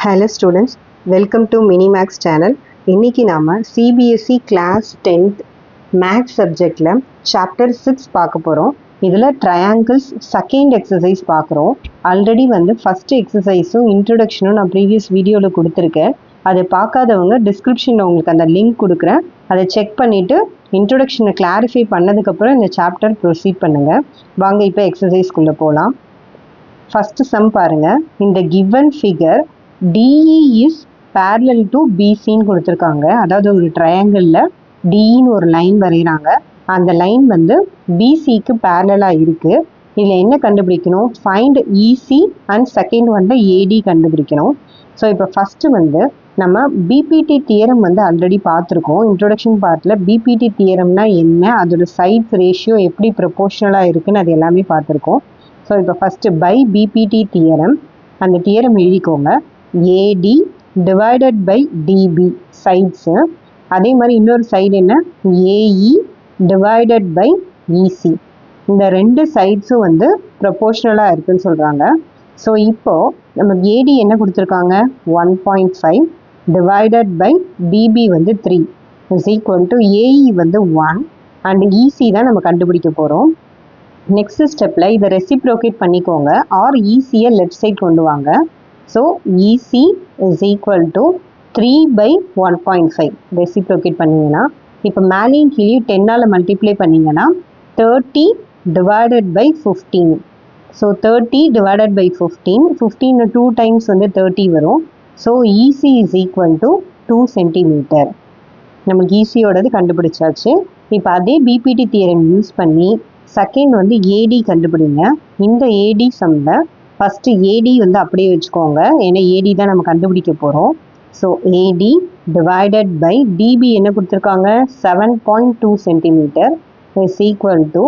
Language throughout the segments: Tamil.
Hello students, welcome to Minimax channel. இன்னைக்கு நாம CBSE class 10th math subjectல chapter 6 பார்க்க போறோம். இதுல triangles second exercise பார்க்குறோம். ஆல்ரெடி first exerciseம் introductionம் நான் previous வீடியோல கொடுத்திருக்கேன். அதை பார்க்காதவங்க descriptionல உங்களுக்கு அந்த லிங்க் கொடுக்குறேன். அதை செக் பண்ணிட்டு introductionனை clarify பண்ணதுக்கு அப்புறம் இந்த chapter proceed பண்ணுங்க. வாங்க இப்போ exerciseக்குள்ள போலாம். First sum பாருங்க. இந்த given figure DE is parallel to BC ன்னு கொடுத்துருக்காங்க. அதாவது ஒரு ட்ரையாங்கிளில் டிஇன்னு ஒரு லைன் வரைகிறாங்க. அந்த லைன் பிசிக்கு பேரலாக இருக்குது. இதில் என்ன கண்டுபிடிக்கணும்? ஃபைண்ட் இசி அண்ட் செகண்ட் ஏடி கண்டுபிடிக்கணும். ஸோ இப்போ ஃபஸ்ட்டு நம்ம பிபிடி தியரம் ஆல்ரெடி பார்த்துருக்கோம். இன்ட்ரோடக்ஷன் பார்ட்டில் பிபிடி தியரம்னா என்ன, அதோட சைட்ஸ் ரேஷியோ எப்படி ப்ரொபோர்ஷனலாக இருக்குன்னு அது எல்லாமே பார்த்துருக்கோம். ஸோ இப்போ ஃபஸ்ட்டு பை பிபிடி தியரம், அந்த தியரம் எழுதிக்கோங்க. ஏடி டிவைடட் பை டிபி சைட்ஸு, அதே மாதிரி இன்னொரு சைடு என்ன, ஏஇ டிவைடட் பை இசி. இந்த ரெண்டு சைட்ஸும் ப்ரொபோர்ஷனலாக இருக்குன்னு சொல்கிறாங்க. ஸோ இப்போது நம்ம ஏடி என்ன கொடுத்துருக்காங்க, 1.5 divided by DB 3 is equal to AE 1 and EC தான் நம்ம கண்டுபிடிக்க போகிறோம். நெக்ஸ்ட் ஸ்டெப்பில் இதை ரெசிப்ரோகேட் பண்ணிக்கோங்க. ஆர் ஈஸியை லெஃப்ட் சைட் கொண்டு வாங்க. So EC is equal to 3/1.5 reciprocate பண்ணிங்கன்னா, இப்போ மேலேயும் கீழே 10ஆல் மல்டிப்ளை பண்ணிங்கன்னா 30 divided by 15. So 30 divided by 15 2 times 30 வரும். So EC is equal to 2 centimetre. நமக்கு ஈஸியோடது கண்டுபிடிச்சாச்சு. இப்போ அதே பிபிடி தியரம் யூஸ் பண்ணி செகண்ட் ஏடி கண்டுபிடிங்க. இந்த ஏடி சம்மில் ஃபஸ்ட்டு ஏடி அப்படியே வச்சுக்கோங்க, ஏன்னா ஏடி தான் நம்ம கண்டுபிடிக்க போகிறோம். So AD divided by DB என்ன கொடுத்துருக்காங்க, 7.2 centimetre is equal to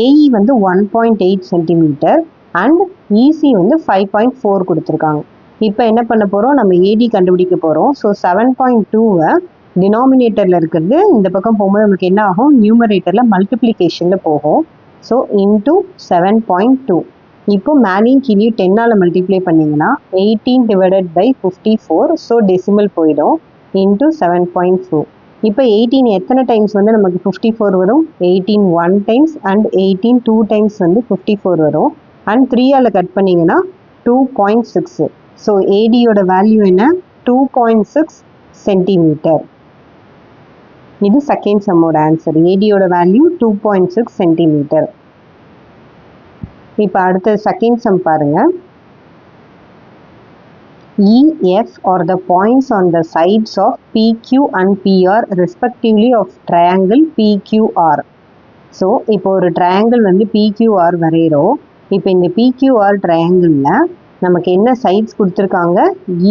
AE 1.8 centimetre and EC 5.4 கொடுத்துருக்காங்க. இப்போ என்ன பண்ண போகிறோம், நம்ம ஏடி கண்டுபிடிக்க போகிறோம். ஸோ 7.2வை டினாமினேட்டரில் இருக்கிறது இந்த பக்கம் போகும்போது நமக்கு என்ன ஆகும், நியூமரேட்டரில் மல்டிப்ளிகேஷனில் போகும். So into 7.2. இப்போ மேலேயும் கீழே 10ஆல் மல்டிப்ளை பண்ணிங்கன்னா 18 டிவைடட் பை 54. ஸோ டெசிமல் போயிடும். இன்டூ 7.4. இப்போ 18 எத்தனை டைம்ஸ் நமக்கு 54 வரும், 18 1 டைம்ஸ் அண்ட் 18 2 டைம்ஸ் 54 வரும். அண்ட் 3ஆல் கட் பண்ணிங்கன்னா 2.6. ஸோ ஏடியோட வேல்யூ என்ன, 2.6 சென்டிமீட்டர். இது செகண்ட் சம்மோட ஆன்சர். ஏடியோட வேல்யூ 2.6 சென்டிமீட்டர். இப்போ அடுத்த செகண்ட் சம் பாருங்க. EF are the points on the sides of PQ and PR respectively of triangle PQR. So இப்போ ஒரு ட்ரையாங்கிள் PQR வரைகிறோம். இப்போ இந்த PQR ட்ரையாங்கிளில் நமக்கு என்ன சைட்ஸ் கொடுத்துருக்காங்க,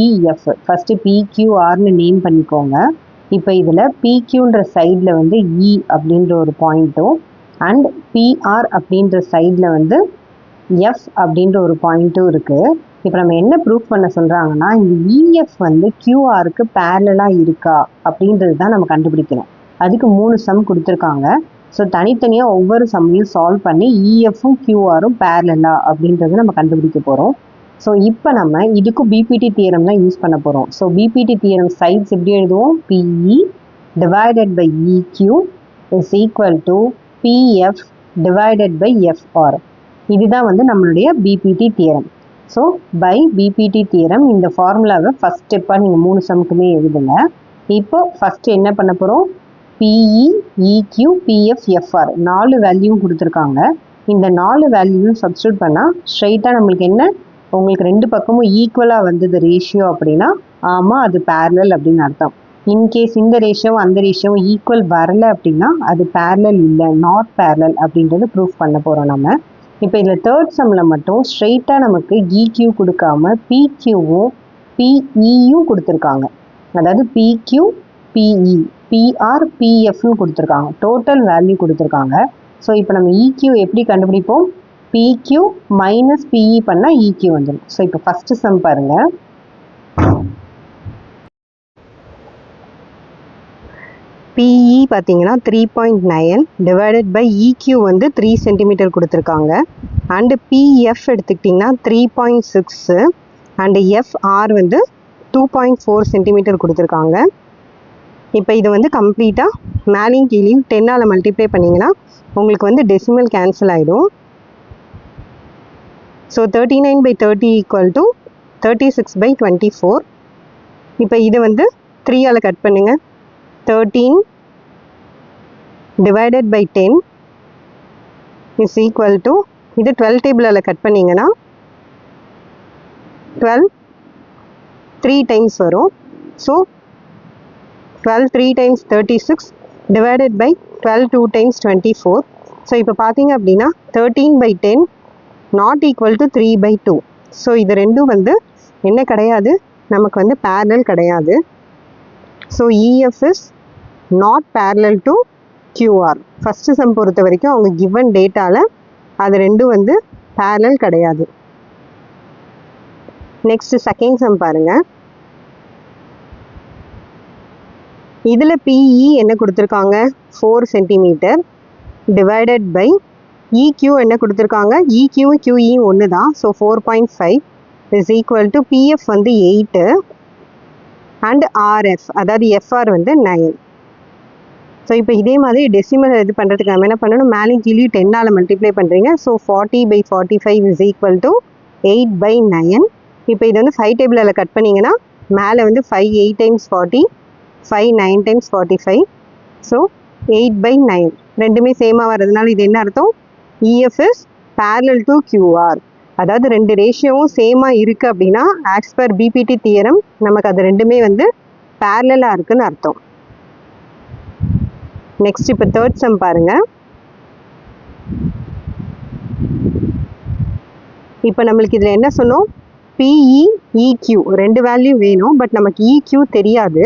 EF. ஃபஸ்ட்டு PQRனு நேம் பண்ணிக்கோங்க. இப்போ இதில் PQன்ற சைடில் E அப்படின்ற ஒரு பாயிண்ட்டும் அண்ட் PR அப்படின்ற சைடில் F அப்படின்ற ஒரு பாயிண்ட்டும் இருக்குது. இப்போ நம்ம என்ன ப்ரூஃப் பண்ண சொல்கிறாங்கன்னா, இந்த EF QRக்கு பேரலாக இருக்கா அப்படின்றது தான் நம்ம கண்டுபிடிக்கணும். அதுக்கு 3 சம் கொடுத்துருக்காங்க. ஸோ தனித்தனியாக ஒவ்வொரு சம்மையும் சால்வ் பண்ணி EFும் QRும் பேரலா அப்படின்றத நம்ம கண்டுபிடிக்க போகிறோம். ஸோ இப்போ நம்ம இதுக்கும் பிபிடி தியரம் தான் யூஸ் பண்ண போகிறோம். ஸோ பிபிடி தியரம் சைட்ஸ் எப்படி எழுதுவோம், PE divided by EQ is equal to PF divided by FR. இதுதான் நம்மளுடைய BPT theorem. So by PPT theorem இந்த ஃபார்முலாவை ஃபஸ்ட் ஸ்டெப்பாக நீங்கள் 3 சம்க்குமே எழுதுங்க. இப்போ ஃபஸ்ட்டு என்ன பண்ண போகிறோம், PE EQ PF FR 4 வேல்யூவும் கொடுத்துருக்காங்க. இந்த 4 வேல்யூவும் சப்ஸ்டியூட் பண்ணால் ஸ்ட்ரைட்டாக நம்மளுக்கு என்ன, உங்களுக்கு 2 பக்கமும் ஈக்குவலாக வந்தது ரேஷியோ அப்படின்னா ஆமாம் அது பேரலல் அப்படின்னு அர்த்தம். இன்கேஸ் இந்த ரேஷியோவும் அந்த ரேஷியோவும் ஈக்குவல் வரலை அப்படின்னா அது பேரலல் இல்லை, நாட் பேரலல் அப்படின்றது ப்ரூஃப் பண்ண போகிறோம் நம்ம. இப்போ இதில் தேர்ட் சம்மில் மட்டும் ஸ்ட்ரெயிட்டாக நமக்கு EQ கொடுக்காம PQவும் PEயும் கொடுத்துருக்காங்க. அதாவது PQ PE PR PFன்னு கொடுத்துருக்காங்க. டோட்டல் வேல்யூ கொடுத்துருக்காங்க. ஸோ இப்போ நம்ம EQ எப்படி கண்டுபிடிப்போம், PQ மைனஸ் PE பண்ணால் EQ வந்துடும். ஸோ இப்போ ஃபஸ்ட்டு சம் பாருங்கள். PE பார்த்தீங்கன்னா 3.9 டிவைடட் பை EQ 3 சென்டிமீட்டர் கொடுத்துருக்காங்க. அண்டு PF எடுத்துக்கிட்டிங்கன்னா 3.6 அண்டு FR 2.4 சென்டிமீட்டர் கொடுத்துருக்காங்க. இப்போ இது வந்து கம்ப்ளீட்டாக மேலேயும் கீழேயும் 10ஆல் மல்டிப்ளை பண்ணிங்கன்னா உங்களுக்கு வந்து டெசிமல் கேன்சல் ஆகிடும். ஸோ 39/30 = 36/24. இப்போ இது வந்து 3ஆல் கட் பண்ணுங்கள். 13 / 10 இஸ் ஈக்குவல் டு, இது 12 டேபிளால் கட் பண்ணிங்கன்னா 12 3 டைம்ஸ் வரும். So 12 3 times 36 divided by 12 2 times 24. So இப்போ பார்த்தீங்க அப்படின்னா 13/10 நாட் ஈக்குவல் டு 3/2. ஸோ இது ரெண்டும் வந்து என்ன கிடையாது, நமக்கு வந்து parallel கிடையாது. So EF is not parallel to QR. First some பொறுத்த வரைக்கும் அவங்க given டேட்டாவில் அது ரெண்டும் வந்து parallel கிடையாது. நெக்ஸ்ட் செகண்ட் சம் பாருங்கள். இதில் PE என்ன கொடுத்துருக்காங்க, 4 சென்டிமீட்டர் டிவைடட் பை EQ என்ன கொடுத்துருக்காங்க, EQ QE ஒன்று தான். So 4.5 is equal to PF வந்து 8 அண்ட் RF அதாவது FR வந்து 9. ஸோ இப்போ இதே மாதிரி டெசிமல் இது பண்ணுறதுக்கு நம்ம என்ன பண்ணணும், மேலேயும் கீழேயும் 10ஆல் மல்டிப்ளை பண்ணுறீங்க. So 40/45 is equal to 8/9. இப்போ இது வந்து 5 டேபிளால் கட் பண்ணிங்கன்னா மேலே வந்து 5 8 times 40, 5 9 times 45. ஸோ 8/9 ரெண்டுமே சேமாக வர்றதுனால இது என்ன அர்த்தம், EF is parallel to QR. அதாவது ரெண்டு ரேஷியோவும் சேமாக இருக்குது அப்படின்னா ஆஸ் பர் பிபிடி தியரம் நமக்கு அது ரெண்டுமே வந்து பேரலாக இருக்குன்னு அர்த்தம். நெக்ஸ்ட் இப்போ தேர்ட் சம் பாருங்கள். இப்போ நம்மளுக்கு இதில் என்ன சொன்னோம், PE EQ ரெண்டு வேல்யூ வேணும், பட் நமக்கு EQ தெரியாது.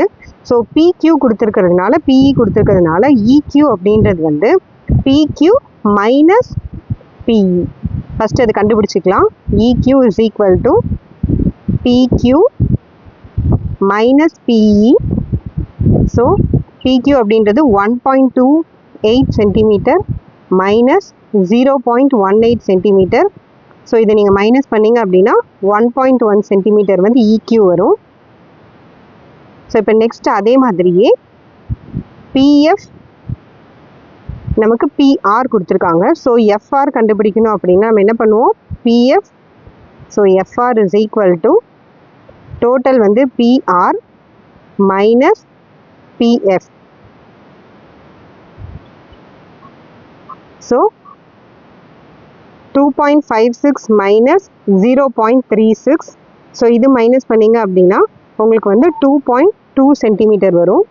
ஸோ PQ கொடுத்துருக்கிறதுனால PE கொடுத்துருக்கிறதுனால EQ அப்படின்றது வந்து PQ மைனஸ் PE. ஃபஸ்ட்டு அது கண்டுபிடிச்சிக்கலாம். EQ is equal to PQ minus PE. So PQ அப்படின்றது 1.28 சென்டிமீட்டர் மைனஸ் 0.18 சென்டிமீட்டர். ஸோ இதை நீங்கள் மைனஸ் பண்ணிங்க அப்படின்னா 1.1 சென்டிமீட்டர் வந்து EQ வரும். ஸோ இப்போ நெக்ஸ்ட் அதே மாதிரியே PF நமக்கு PR கொடுத்துருக்காங்க. ஸோ FR கண்டுபிடிக்கணும் அப்படின்னா நம்ம என்ன பண்ணுவோம், PF so FR is equal to total வந்து PR minus PF. So 2.56 minus 0.36. So இது மைனஸ் பண்ணிங்க அப்படின்னா உங்களுக்கு வந்து 2.2 சென்டிமீட்டர் வரும்.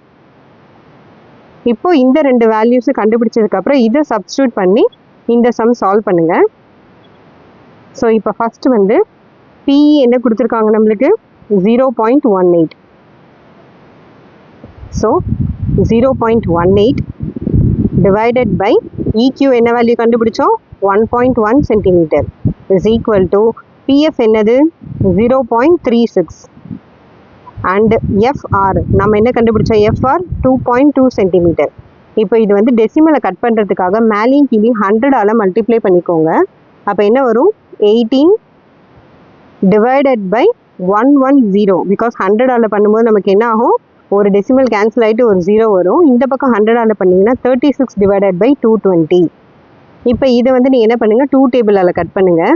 இப்போ இந்த ரெண்டு வேல்யூஸு கண்டுபிடிச்சதுக்கப்புறம் இதை சப்ஸ்டியூட் பண்ணி இந்த சம் சால்வ் பண்ணுங்கள். ஸோ இப்போ ஃபஸ்ட்டு வந்து PE என்ன கொடுத்துருக்காங்க நம்மளுக்கு, 0.18. ஸோ 0.18 divided by EQ என்ன வேல்யூ கண்டுபிடிச்சோம், 1.1 centimetre is equal to PF என்னது 0.36 அண்ட் FR நம்ம என்ன கண்டுபிடிச்சோம், FR 2.2 சென்டிமீட்டர். இப்போ இது வந்து டெசிமலை கட் பண்ணுறதுக்காக மேலேயும் கீழேயும் 100ஆல் மல்டிப்ளை பண்ணிக்கோங்க. அப்போ என்ன வரும், 18 டிவைடட் பை 110. பிகாஸ் 100ஆல் பண்ணும்போது நமக்கு என்ன ஆகும், ஒரு டெசிமல் கேன்சல் ஆகிட்டு ஒரு 0 வரும். இந்த பக்கம் 100ஆல் பண்ணிங்கன்னா 36 டிவைடட் பை 220. இப்போ இதை வந்து நீங்கள் என்ன பண்ணுங்கள், 2 டேபிளால் கட் பண்ணுங்கள்.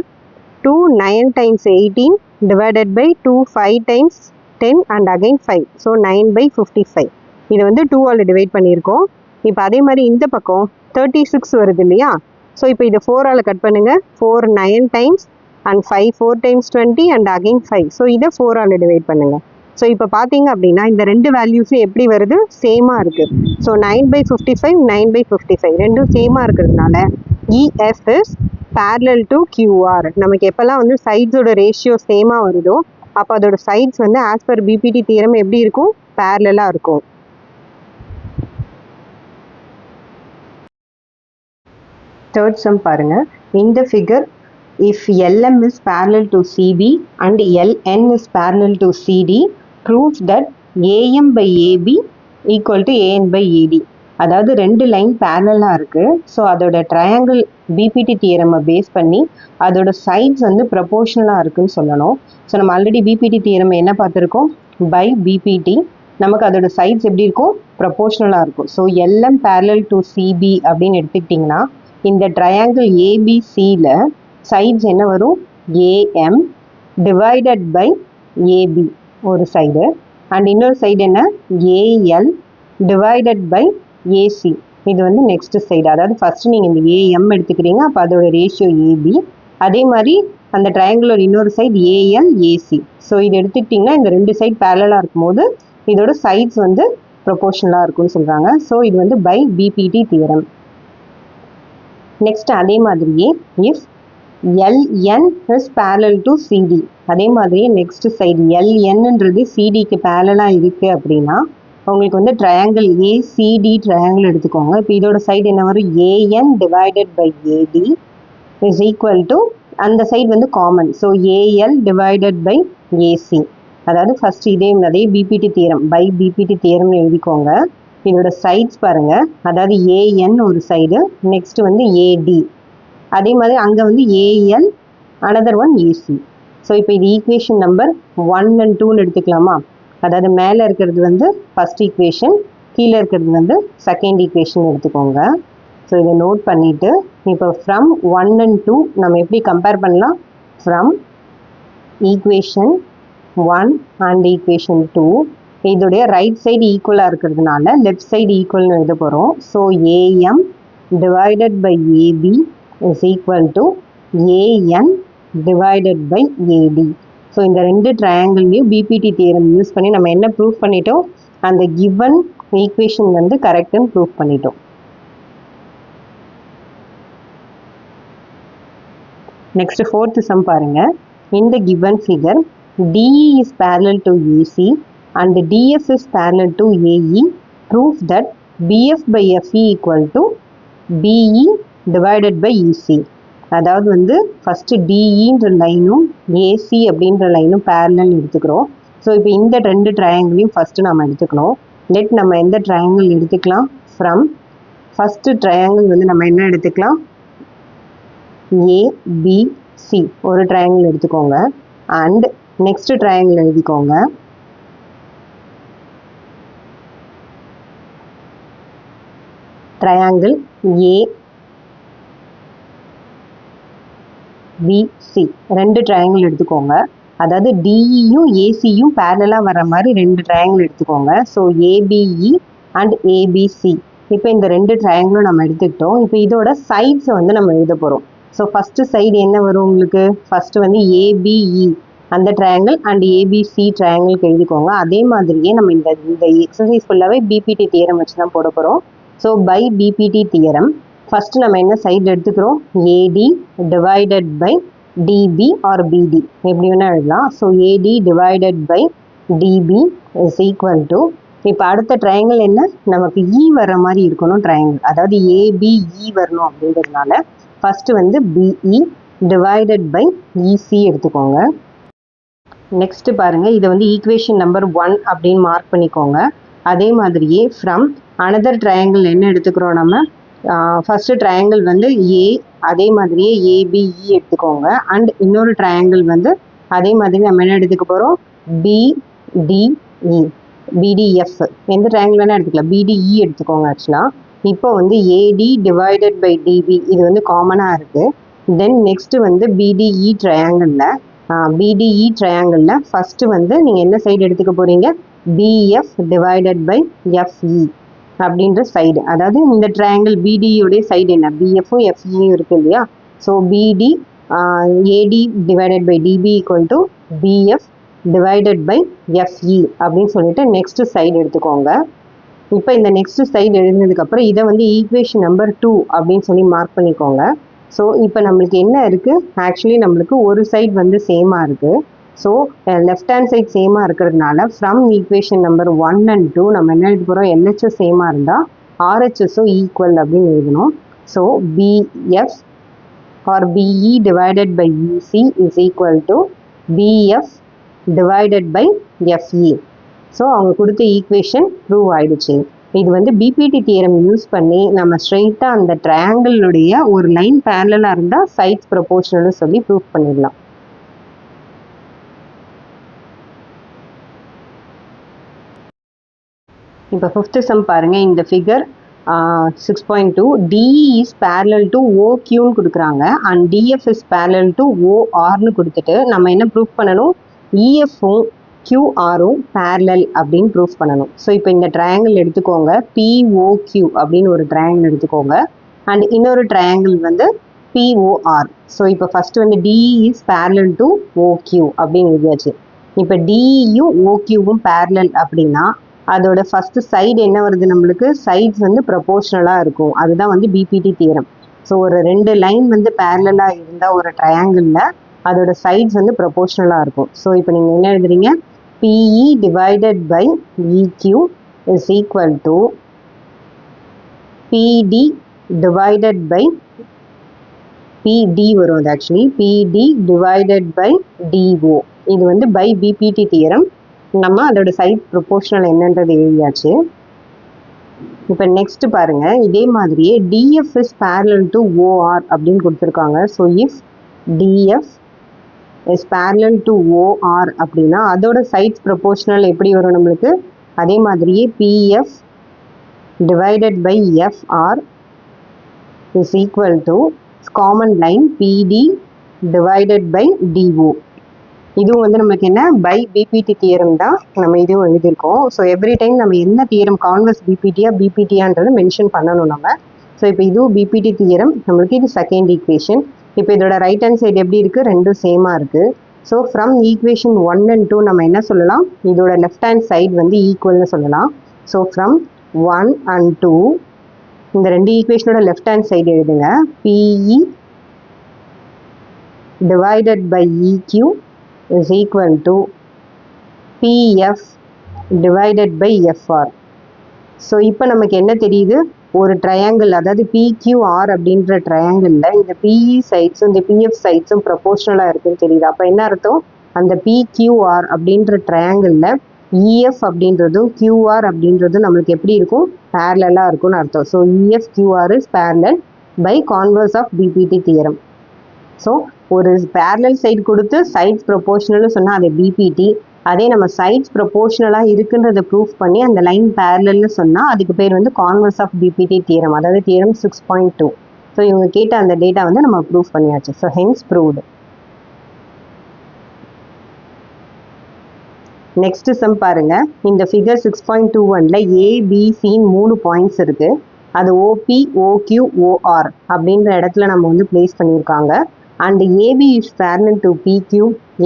2 9 times 18 divided by 2 5 times 10 and again 5. So 9/55. இது வந்து 2ஆல் டிவைட் பண்ணியிருக்கோம். இப்போ அதே மாதிரி இந்த பக்கம் 36 வருது இல்லையா. ஸோ இப்போ இதை 4ஆல் கட் பண்ணுங்கள். 4 9 times and 5 4 times 20 and again 5. So இதை 4ஆல் டிவைட் பண்ணுங்கள். ஸோ இப்போ பார்த்தீங்க அப்படின்னா இந்த ரெண்டு வேல்யூஸும் எப்படி வருது, சேமாக இருக்குது. ஸோ 9/55 9/55 ரெண்டும் சேமாக இருக்கிறதுனால EF is parallel to QR. நமக்கு எப்போல்லாம் வந்து சைட்ஸோட ரேஷியோ சேமாக வருதோ அப்போ அதோட சைட்ஸ் வந்து ஆஸ் பர் பிபிடி தியரம் எப்படி இருக்கும், பேரலாக இருக்கும். தேர்ட் சம் பாருங்கள். இந்த figure if LM is parallel to CB and LN is parallel to CD proves that AM by AB equal to AN by AD. அதாவது ரெண்டு லைன் பேரலாக இருக்குது. ஸோ அதோட ட்ரையாங்கிள் பிபிடி தியரமை பேஸ் பண்ணி அதோட சைட்ஸ் வந்து ப்ரொபோர்ஷனலாக இருக்குன்னு சொல்லணும். ஸோ நம்ம ஆல்ரெடி பிபிடி தியரம் என்ன பார்த்துருக்கோம்? பை பிபிடி நமக்கு அதோட சைட்ஸ் எப்படி இருக்கும்? ப்ரொபோர்ஷனலாக இருக்கும். So LM parallel to CB அப்படின்னு எடுத்துக்கிட்டிங்கன்னா இந்த ட்ரையாங்கிள் ஏபிசியில் சைட்ஸ் என்ன வரும்? ஏஎம் டிவைடட் பை ஏபி ஒரு சைடு, அண்ட் இன்னொரு சைடு என்ன? AL divided by AC. இது வந்து நெக்ஸ்ட் சைடு. அதாவது ஃபர்ஸ்ட் நீங்கள் இந்த ஏஎம் எடுத்துக்கிறீங்க, அப்போ அதோட ரேஷியோ ஏபி. அதே மாதிரி அந்த ட்ரையாங்குலர் இன்னொரு சைடு ஏஎல் ஏசி. ஸோ இது எடுத்துக்கிட்டிங்கன்னா இந்த ரெண்டு சைடு பேரலாக இருக்கும்போது இதோட சைட்ஸ் வந்து ப்ரொபோர்ஷனலாக இருக்கும்னு சொல்கிறாங்க. ஸோ இது வந்து பை பிபிடி தியரம். நெக்ஸ்ட் அதே மாதிரியே if LN is parallel to CD, அதே மாதிரியே நெக்ஸ்ட் சைடு எல்என்ன்றது சிடிக்கு பேரலாக இருக்குது அப்படின்னா உங்களுக்கு வந்து ட்ரையாங்கிள் ஏசிடி ட்ரையாங்கிள் எடுத்துக்கோங்க. இப்போ இதோட சைடு என்ன வரும்? AN divided by AD is equal to அந்த சைடு வந்து common. So AL divided by AC. அதாவது ஃபர்ஸ்ட் அதே பிபிடி தியரம் பை பிபிடி தியரம்னு எழுதிக்கோங்க. இதோட சைட்ஸ் பாருங்கள். அதாவது ஏஎன் ஒரு சைடு, நெக்ஸ்ட் வந்து ஏடி, அதே மாதிரி அங்கே வந்து AL, another one AC. So இப்போ இது ஈக்குவேஷன் நம்பர் 1 and 2ன்னு எடுத்துக்கலாமா? அதாவது மேலே இருக்கிறது வந்து ஃபர்ஸ்ட் ஈக்குவேஷன், கீழே இருக்கிறது வந்து செகண்ட் ஈக்குவேஷன் எடுத்துக்கோங்க. ஸோ இதை நோட் பண்ணிவிட்டு இப்போ ஃப்ரம் 1 and 2 நம்ம எப்படி கம்பேர் பண்ணலாம்? ஃப்ரம் ஈக்குவேஷன் 1 அண்ட் ஈக்குவேஷன் 2 இதோடைய ரைட் சைடு ஈக்குவலாக இருக்கிறதுனால லெஃப்ட் சைடு ஈக்குவல்னு எழுத போகிறோம். So AM divided by AB is equal to AN divided by AD. So இந்த ரெண்டு ட்ரையாங்கிள்லையும் பிபிடி தியரம் யூஸ் பண்ணி நம்ம என்ன ப்ரூஃப் பண்ணிட்டோம்? அந்த கிவன் ஈக்குவேஷன் வந்து கரெக்டுன்னு ப்ரூஃப் பண்ணிட்டோம். நெக்ஸ்ட் ஃபோர்த் சம் பாருங்க. இந்த given figure DE is parallel to AC and DF is parallel to AE. Proof that BF by FE equal to BE divided by EC. அதாவது வந்து ஃபஸ்ட்டு டிஇன்ற லைனும் ஏசி அப்படின்ற லைனும் பேரலல் எடுத்துக்கிறோம். ஸோ இப்போ இந்த ரெண்டு ட்ரையாங்கிளையும் ஃபஸ்ட்டு நம்ம எடுத்துக்கணும். லெட் நம்ம எந்த ட்ரையாங்கிள் எடுத்துக்கலாம்? ஃப்ரம் ஃபஸ்ட்டு ட்ரையாங்கிள் வந்து நம்ம என்ன எடுத்துக்கலாம்? ஏபிசி ஒரு ட்ரையாங்கிள் எடுத்துக்கோங்க. அண்ட் நெக்ஸ்ட் ட்ரையாங்கிள் எழுதிக்கோங்க. ட்ரையாங்கிள் ஏபிசி ரெண்டு ட்ரையாங்கிள் எடுத்துக்கோங்க. அதாவது டிஇயும் ஏசியும் பேரலாக வர மாதிரி ரெண்டு ட்ரையாங்கிள் எடுத்துக்கோங்க. So ABE and ABC. இப்போ இந்த ரெண்டு ட்ரையாங்கிளும் நம்ம எடுத்துக்கிட்டோம். இப்போ இதோட சைட்ஸை வந்து நம்ம எழுத போகிறோம். ஸோ ஃபஸ்ட்டு சைடு என்ன வரும் உங்களுக்கு? ஃபஸ்ட்டு வந்து ஏபிஇ அந்த ட்ரையாங்கிள் அண்ட் ஏபிசி ட்ரையாங்கிளுக்கு எழுதிக்கோங்க. அதே மாதிரியே நம்ம இந்த எக்ஸசைஸ் ஃபுல்லாகவே பிபிடி தியரம் வச்சு தான் போட போகிறோம். So by PPT theorem first நம்ம என்ன சைடு எடுத்துக்கிறோம்? AD divided by DB or BD எப்படி வேணால் எழுதலாம். So AD divided by DB is equal to இப்போ அடுத்த ட்ரையாங்கிள் என்ன? நமக்கு இ வர மாதிரி இருக்கணும் ட்ரையாங்கிள். அதாவது ஏபிஇ வரணும் அப்படின்றதுனால ஃபஸ்ட்டு வந்து பிஇ டிவைடட் பை இசி எடுத்துக்கோங்க. நெக்ஸ்ட்டு பாருங்கள், இதை வந்து ஈக்குவேஷன் நம்பர் 1 அப்படின்னு மார்க் பண்ணிக்கோங்க. அதே மாதிரியே ஃப்ரம் அனதர் ட்ரையாங்கிள் என்ன எடுத்துக்கிறோம் நம்ம? ஃபஸ்ட்டு ட்ரையாங்கிள் வந்து ஏ, அதே மாதிரியே ஏபிஇ எடுத்துக்கோங்க. அண்ட் இன்னொரு ட்ரையாங்கிள் வந்து அதே மாதிரி நம்ம என்ன எடுத்துக்க போகிறோம்? பிடிஇ, பிடிஎஃப் எந்த ட்ரையாங்கிள் வேணால் எடுத்துக்கலாம். பிடிஇ எடுத்துக்கோங்க. ஆக்சுவலாக இப்போ வந்து ஏடி டிவைடட் பை டிபி இது வந்து காமனாக இருக்குது. தென் நெக்ஸ்ட்டு வந்து பிடிஇ ட்ரையாங்கிளில் ஃபஸ்ட்டு வந்து நீங்கள் என்ன சைடு எடுத்துக்க போகிறீங்க? பிஎஃப் டிவைடட் பை எஃப்இ அப்படின்ற சைடு. அதாவது இந்த ட்ரையாங்கிள் பிடியோடைய சைடு என்ன? பிஎஃப்பும் எஃப்இயும் இருக்குது இல்லையா? So B D A D divided by D B equal to PF divided by F E அப்படின்னு சொல்லிட்டு நெக்ஸ்ட் சைடு எடுத்துக்கோங்க. இப்போ இந்த நெக்ஸ்ட் சைடு எழுதினதுக்கப்புறம் இதை வந்து ஈக்குவேஷன் நம்பர் 2 அப்படின்னு சொல்லி மார்க் பண்ணிக்கோங்க. ஸோ இப்போ நம்மளுக்கு என்ன இருக்குது? ஆக்சுவலி நம்மளுக்கு ஒரு சைடு வந்து சேமாக இருக்குது. ஸோ லெஃப்ட் ஹேண்ட் சைட் சேமாக இருக்கிறதுனால ஃப்ரம் ஈக்குவேஷன் நம்பர் 1 and 2 நம்ம என்ன எழுத போகிறோம்? எல்ஹெச்எஸ் சேமாக இருந்தால் ஆர்ஹெச்எஸும் ஈக்குவல் அப்படின்னு எழுதணும். So BF or BE divided by EC is equal to PF divided by FE. So அவங்க கொடுத்த ஈக்குவேஷன் ப்ரூவ் ஆயிடுச்சு. இது வந்து பிபிடி தியரம் யூஸ் பண்ணி நம்ம ஸ்ட்ரெயிட்டாக அந்த ட்ரையாங்கிளுடைய ஒரு லைன் பேரலாக இருந்தால் சைட்ஸ் ப்ரொபோர்ஷனல்னு சொல்லி ப்ரூஃப் பண்ணிடலாம். இப்போ ஃபிஃப்த் சம் பாருங்கள். இந்த figure 6.2 DE is parallel to OQன்னு கொடுக்குறாங்க and DF is parallel to ORன்னு கொடுத்துட்டு நம்ம என்ன ப்ரூஃப் பண்ணணும், EFும் QRும் parallel அப்படின்னு ப்ரூஃப் பண்ணணும். ஸோ இப்போ இந்த ட்ரையாங்கிள் எடுத்துக்கோங்க, POQ அப்படின்னு ஒரு ட்ரையாங்கிள் எடுத்துக்கோங்க அண்ட் இன்னொரு ட்ரையாங்கிள் வந்து POR. ஸோ இப்போ ஃபஸ்ட்டு வந்து DE is parallel to OQ அப்படின்னு எழுதியாச்சு. இப்போ DEயும் OQவும் parallel அப்படின்னா அதோட ஃபஸ்ட்டு சைடு என்ன வருது, நம்மளுக்கு சைட்ஸ் வந்து ப்ரொபோர்ஷனலாக இருக்கும். அதுதான் வந்து பிபிடி தியரம். ஸோ ஒரு ரெண்டு லைன் வந்து பேரலாக இருந்தால் ஒரு ட்ரையாங்கிளில் அதோட சைட்ஸ் வந்து ப்ரொபோர்ஷனலாக இருக்கும். ஸோ இப்போ நீங்கள் என்ன எழுதுறீங்க, PE divided by EQ is equal to PD divided by PD வரும். அது actually PD divided by DO. இது வந்து பை பிபிடி தியரம். நம்ம அதோட சைட் ப்ரொபோர்ஷனல் என்னன்றது எழுதியாச்சு. இப்போ நெக்ஸ்ட் பாருங்க, இதே மாதிரியே DF is parallel to OR அப்படின்னு கொடுத்துருக்காங்க. So if DF is parallel to OR அப்படின்னா அதோட சைட்ஸ் ப்ரொபோர்ஷனல் எப்படி வரும் நம்மளுக்கு, அதே மாதிரியே PF divided by FR is equal to common line PD divided by DO. இதுவும் வந்து நமக்கு என்ன, பை பிபிடி தியரம் தான் நம்ம இதுவும் எழுதியிருக்கோம். ஸோ எவ்ரி டைம் நம்ம என்ன தியரம் கான்வர்ஸ் பிபிடியான்றது மென்ஷன் பண்ணணும் நம்ம. ஸோ இப்போ இதுவும் பிபிடி தியரம், நம்மளுக்கு இது செகண்ட் ஈக்குவேஷன். இப்போ இதோட ரைட் ஹேண்ட் சைடு எப்படி இருக்குது, ரெண்டும் சேமாக இருக்குது. ஸோ ஃப்ரம் ஈக்குவேஷன் 1 and 2 நம்ம என்ன சொல்லலாம், இதோட லெஃப்ட் ஹேண்ட் சைடு வந்து ஈக்குவல்னு சொல்லலாம். ஸோ ஃப்ரம் 1 and 2 இந்த ரெண்டு ஈக்குவேஷனோட லெஃப்ட் ஹேண்ட் சைடு எழுதுங்க, PE divided by EQ is equal to PF divided by FR. So இப்போ நமக்கு என்ன தெரியுது, ஒரு ட்ரையாங்கிள் அதாவது PQR அப்படின்ற ட்ரையாங்கிளில் இந்த PE சைட்ஸும் இந்த PF சைட்ஸும் ப்ரொபோர்ஷனலாக இருக்குன்னு தெரியுது. அப்போ என்ன அர்த்தம், அந்த PQR அப்படின்ற ட்ரையாங்கிளில் EF அப்படின்றதும் QR அப்படின்றதும் நம்மளுக்கு எப்படி இருக்கும், பேரலாக இருக்கும்னு அர்த்தம். So EF QR is parallel by converse of BPT theorem. So ஒரு பேரலல் சைடு கொடுத்து சைட்ஸ் ப்ரொபோர்ஷனல்னு சொன்னால் அது பிபிடி. அதே நம்ம சைட்ஸ் ப்ரொபோர்ஷனலாக இருக்குன்றதை ப்ரூஃப் பண்ணி அந்த லைன் பேரலல்னு சொன்னால் அதுக்கு பேர் வந்து கான்வர்ஸ் ஆஃப் பிபிடி தியரம், அதாவது தியரம் 6.2. ஸோ இவங்க கேட்ட அந்த டேட்டா வந்து நம்ம ப்ரூஃப் பண்ணியாச்சு. So hence proved. Next sum பாருங்க. இந்த ஃபிகர் 6.21ல ABCன்னு 3 பாயிண்ட்ஸ் இருக்குது. அது OP OQ OR அப்படின்ற இடத்துல நம்ம வந்து பிளேஸ் பண்ணியிருக்காங்க. And AB is parallel to PQ,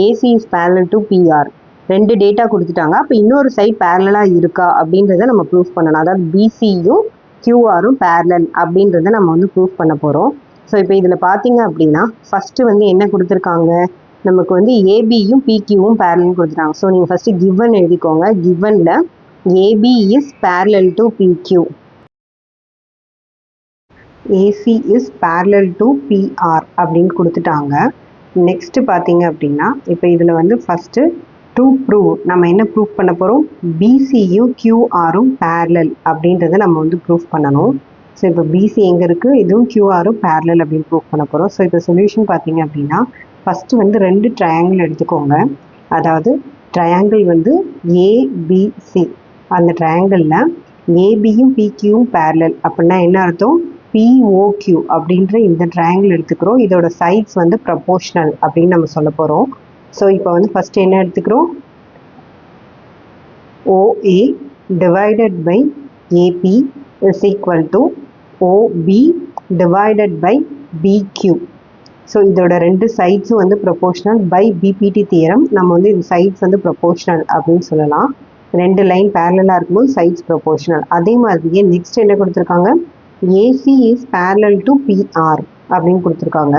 AC is parallel to PR. ரெண்டு டேட்டா கொடுத்துட்டாங்க. அப்போ இன்னொரு சைட் பேரலாக இருக்கா அப்படின்றத நம்ம ப்ரூஃப் பண்ணணும். அதாவது BCயும் QRும் பேரலல் அப்படின்றத நம்ம வந்து ப்ரூஃப் பண்ண போகிறோம். ஸோ இப்போ இதில் பார்த்தீங்க அப்படின்னா ஃபஸ்ட்டு வந்து என்ன கொடுத்துருக்காங்க, நமக்கு வந்து ABயும் PQவும் பேரலல் கொடுத்துட்டாங்க. ஸோ நீங்கள் ஃபஸ்ட்டு கிவன் எழுதிக்கோங்க. கிவனில் AB is parallel to PQ, AC is parallel to PR அப்படின்னு கொடுத்துட்டாங்க. நெக்ஸ்ட்டு பார்த்தீங்க அப்படின்னா இப்போ இதில் வந்து ஃபஸ்ட்டு டு ப்ரூவ் நம்ம என்ன ப்ரூஃப் பண்ண போகிறோம், BCயும் QRும் parallel அப்படின்றத நம்ம வந்து ப்ரூஃப் பண்ணணும். ஸோ இப்போ BC எங்கே இருக்குது, இதுவும் QRும் parallel அப்படின்னு ப்ரூஃப் பண்ண போகிறோம். ஸோ இப்போ சொல்யூஷன் பார்த்தீங்க அப்படின்னா ஃபஸ்ட்டு வந்து ரெண்டு ட்ரையாங்கிள் எடுத்துக்கோங்க. அதாவது ட்ரையாங்கிள் வந்து ABC, அந்த ட்ரையாங்கிளில் ABயும் PQவும் parallel அப்படின்னா என்ன அர்த்தம், POQ அப்படின்ற இந்த ட்ரையாங்கிள் எடுத்துக்கிறோம். இதோட சைட்ஸ் வந்து ப்ரொபோர்ஷனல் அப்படின்னு நம்ம சொல்ல போகிறோம். ஸோ இப்போ வந்து ஃபஸ்ட்டு என்ன எடுத்துக்கிறோம், OA divided by AP is equal to OB divided by BQ. So இதோட ரெண்டு சைட்ஸும் வந்து ப்ரொபோர்ஷனல். பை பிபிடி தியரம் நம்ம வந்து இந்த சைட்ஸ் வந்து ப்ரொபோர்ஷனல் அப்படின்னு சொல்லலாம். ரெண்டு லைன் பேரலாக இருக்கும்போது சைட்ஸ் ப்ரொபோர்ஷனல். அதே மாதிரியே நெக்ஸ்ட் என்ன கொடுத்துருக்காங்க, AC is parallel to PR அப்படின்னு கொடுத்துருக்காங்க.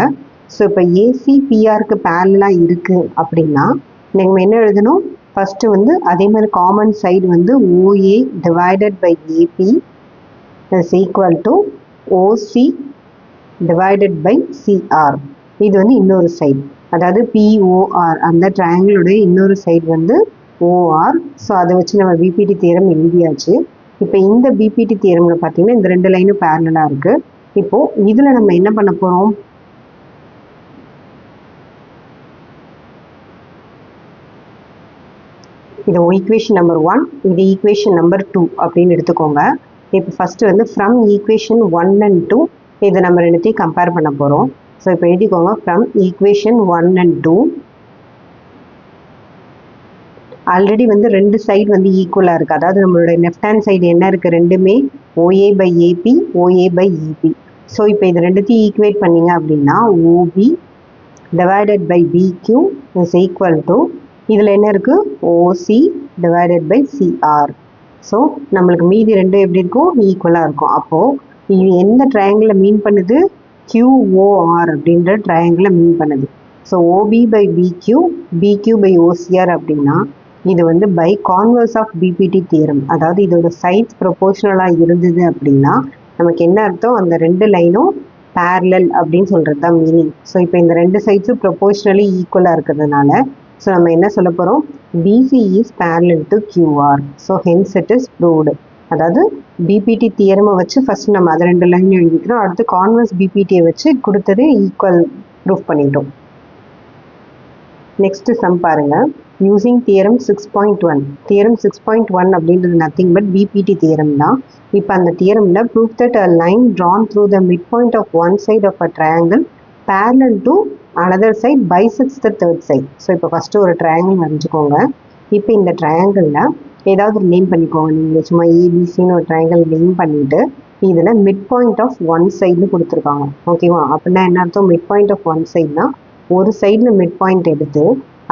ஸோ இப்போ AC PRக்கு பேரலாக இருக்குது அப்படின்னா நீங்கள் என்ன எழுதணும், ஃபஸ்ட்டு வந்து அதே மாதிரி காமன் சைடு வந்து OA divided by AP is equal to OC divided by CR. இது வந்து இன்னொரு சைடு, அதாவது POR அந்த ட்ரையாங்கிளோடைய இன்னொரு சைடு வந்து OR. ஸோ அதை வச்சு நம்ம பிபிடி தியரம் எழுதியாச்சு. இப்போ இந்த பிபிடி தியரம்ல பார்த்தீங்கன்னா இந்த ரெண்டு லைனும் பேரலா இருக்கு. இப்போ இதுல நம்ம என்ன பண்ண போறோம், இது ஈக்குவேஷன் நம்பர் 1, இது ஈக்குவேஷன் நம்பர் 2 அப்படின்னு எடுத்துக்கோங்க. இப்போ ஃபர்ஸ்ட் வந்து ஃப்ரம் ஈக்குவேஷன் 1 and 2 இதை நம்ம ரெண்டுத்தையும் கம்பேர் பண்ண போறோம். ஸோ இப்போ எழுதிக்கோங்க, ஃப்ரம் ஈக்குவேஷன் 1 and 2 ஆல்ரெடி வந்து ரெண்டு சைடு வந்து ஈக்குவலாக இருக்குது. அதாவது நம்மளோட லெஃப்ட் ஹேண்ட் சைடு என்ன இருக்குது, ரெண்டுமே OA by AP, OA by EP. So இப்போ இது ரெண்டுத்தையும் ஈக்குவேட் பண்ணிங்க அப்படின்னா OB divided by BQ is equal to, இதில் என்ன இருக்குது, OC divided by CR. So நம்மளுக்கு மீதி ரெண்டும் எப்படி இருக்கும், ஈக்குவலாக இருக்கும். அப்போது இது எந்த ட்ரையாங்கிளை மீன் பண்ணுது, QOR அப்படின்ற ட்ரையாங்கிளை மீன் பண்ணுது. So OB by BQ, BQ by OCR அப்படின்னா இது வந்து by converse of PPT theorem. அதாவது இதோட சைட்ஸ் ப்ரொபோர்ஷனலாக இருந்தது அப்படின்னா நமக்கு என்ன அர்த்தம், அந்த ரெண்டு லைனும் பேரலல் அப்படின்னு சொல்கிறது தான் மீனிங். ஸோ இப்போ இந்த ரெண்டு சைட்ஸும் ப்ரொபோர்ஷனலி ஈக்குவலாக இருக்கிறதுனால ஸோ நம்ம என்ன சொல்ல போகிறோம், BC is parallel to QR. So hence it is proved. அதாவது பிபிடி தியரமை வச்சு ஃபர்ஸ்ட் நம்ம அது ரெண்டு லைன் எழுதிக்கிறோம், அடுத்து கான்வர்ஸ் பிபிடியை வச்சு கொடுத்தது ஈக்குவல் ப்ரூஃப் பண்ணிட்டோம். நெக்ஸ்ட் சம் பாருங்க, யூசிங் தியரம் 6.1. தியரம் 6.1 அப்படின்றது நத்திங் பட் பிபிடி தியரம் தான். இப்போ அந்த தியரமில் proof that a line drawn through the mid point of one side of a triangle parallel to another side bisects the third side. So இப்போ ஃபஸ்ட்டு ஒரு ட்ரையாங்கிள் வரைஞ்சிக்கோங்க. இப்போ இந்த ட்ரையாங்கிளில் ஏதாவது ஒரு நேம் பண்ணிக்கோங்க. நீங்கள் சும்மா ஏபிசின்னு ஒரு ட்ரையாங்கிள் நேம் பண்ணிவிட்டு இதில் மிட் பாயிண்ட் ஆஃப் ஒன் சைட்னு கொடுத்துருக்காங்க. ஓகேவா, அப்படின்னா என்ன அர்த்தம், மிட் பாயிண்ட் ஆஃப் ஒன் சைட்னா ஒரு சைடில் மிட் பாயிண்ட் எடுத்து